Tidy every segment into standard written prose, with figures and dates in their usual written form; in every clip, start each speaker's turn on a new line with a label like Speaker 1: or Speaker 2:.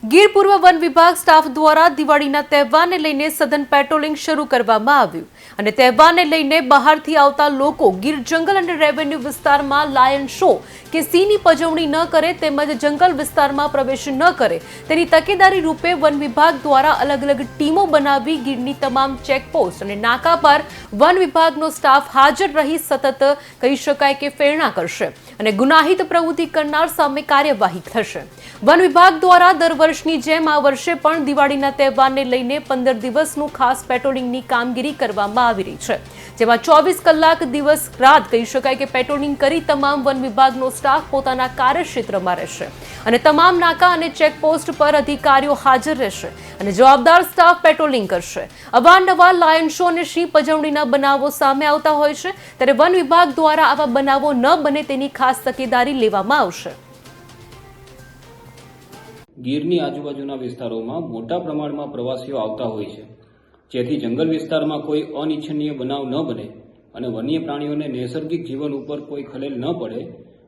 Speaker 1: ગીર પૂર્વ વન વિભાગ સ્ટાફ દ્વારા દિવાળીના તહેવારને લઈને સઘન પેટ્રોલિંગ શરૂ કરવામાં આવ્યું અને તહેવારને લઈને બહારથી આવતા લોકો ગીર જંગલ અને રેવન્યુ વિસ્તારમાં લાયન શો કે સિંહની પજવણી ન કરે તેમજ જંગલ વિસ્તારમાં પ્રવેશ ન કરે તેની તકેદારી રૂપે વન વિભાગ દ્વારા અલગ અલગ ટીમો બનાવી ગીરની તમામ ચેકપોસ્ટ અને નાકા પર વન વિભાગનો સ્ટાફ હાજર રહી સતત કહી શકાય કે પ્રેરણા કરશે અને ગુનાહિત પ્રવૃત્તિ કરનાર સામે કાર્યવાહી થશે। વન વિભાગ દ્વારા દર વર્ષની જેમ આ વર્ષે પણ દિવાળીના તહેવારને લઈને 15 દિવસનું ખાસ પેટ્રોલિંગની કામગીરી કરવામાં આવી રહી છે, જેમાં 24 કલાક દિવસ રાત કહી શકાય કે પેટ્રોલિંગ કરી તમામ વન વિભાગનો સ્ટાફ પોતાના કાર્યક્ષેત્રમાં રહેશે અને તમામ નાકા અને ચેકપોસ્ટ પર અધિકારીઓ હાજર રહેશે અને જવાબદાર સ્ટાફ પેટ્રોલિંગ કરશે। અવારનવાર લાયન શો અને સિંહ પજવણીના બનાવો સામે આવતા હોય છે, ત્યારે વન વિભાગ દ્વારા આવા બનાવો ન બને તેની ખાસ તકેદારી લેવામાં આવશે।
Speaker 2: ગીરની આજુબાજુના વિસ્તારોમાં મોટા પ્રમાણમાં પ્રવાસીઓ આવતા હોય છે, જેથી જંગલ વિસ્તારમાં કોઈ અનિચ્છનીય બનાવ ન બને અને વન્ય પ્રાણીઓને નૈસર્ગિક જીવન ઉપર કોઈ ખલેલ ન પડે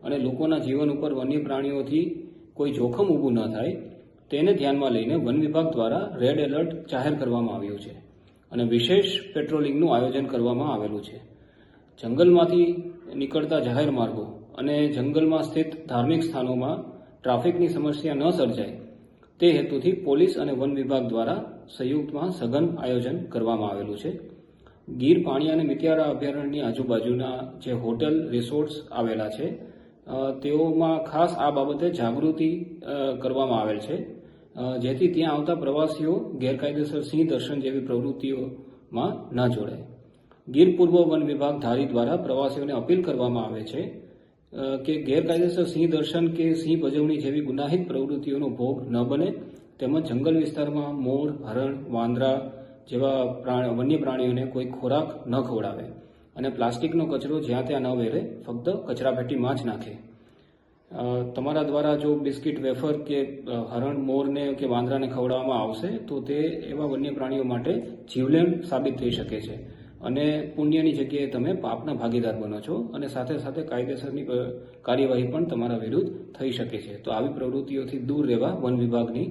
Speaker 2: અને લોકોના જીવન ઉપર વન્ય પ્રાણીઓથી કોઈ જોખમ ઊભું ન થાય તેને ધ્યાનમાં લઈને વન વિભાગ દ્વારા રેડ એલર્ટ જાહેર કરવામાં આવ્યું છે અને વિશેષ પેટ્રોલિંગનું આયોજન કરવામાં આવેલું છે। જંગલમાંથી નીકળતા જાહેર માર્ગો અને જંગલમાં સ્થિત ધાર્મિક સ્થાનોમાં ટ્રાફિકની સમસ્યા ન સર્જાય તે હેતુથી પોલીસ અને વન વિભાગ દ્વારા સંયુક્તમાં સઘન આયોજન કરવામાં આવેલું છે। ગીર પાણી અને મિતિયારા અભયારણ્યની આજુબાજુના જે હોટલ રિસોર્ટ્સ આવેલા છે તેઓમાં ખાસ આ બાબતે જાગૃતિ કરવામાં આવેલ છે, જેથી ત્યાં આવતા પ્રવાસીઓ ગેરકાયદેસર સિંહ દર્શન જેવી પ્રવૃત્તિઓમાં ન જોડાય। ગીર પૂર્વ વન વિભાગ ધારી દ્વારા પ્રવાસીઓને અપીલ કરવામાં આવે છે કે ગેરકાયદેસર સિંહ દર્શન કે સિંહ પજવણી જેવી ગુનાહિત પ્રવૃત્તિઓનો ભોગ ન બને તેમજ જંગલ વિસ્તારમાં મોર, હરણ, વાંદરા જેવા વન્ય પ્રાણીઓને કોઈ ખોરાક ન ખવડાવે અને પ્લાસ્ટિકનો કચરો જ્યાં ત્યાં ન વેરે, ફક્ત કચરાપેટીમાં જ નાખે। તમારા દ્વારા જો બિસ્કિટ, વેફર કે હરણ, મોરને કે વાંદરાને ખવડાવવામાં આવશે તો તે એવા વન્ય પ્રાણીઓ માટે જીવલેણ સાબિત થઈ શકે છે અને પુણ્યની જગ્યાએ તમે પાપના ભાગીદાર બનો છો અને સાથે સાથે કાયદેસરની કાર્યવાહી પણ તમારા વિરુદ્ધ થઈ શકે છે। તો આવી પ્રવૃત્તિઓથી દૂર રહેવા વન વિભાગની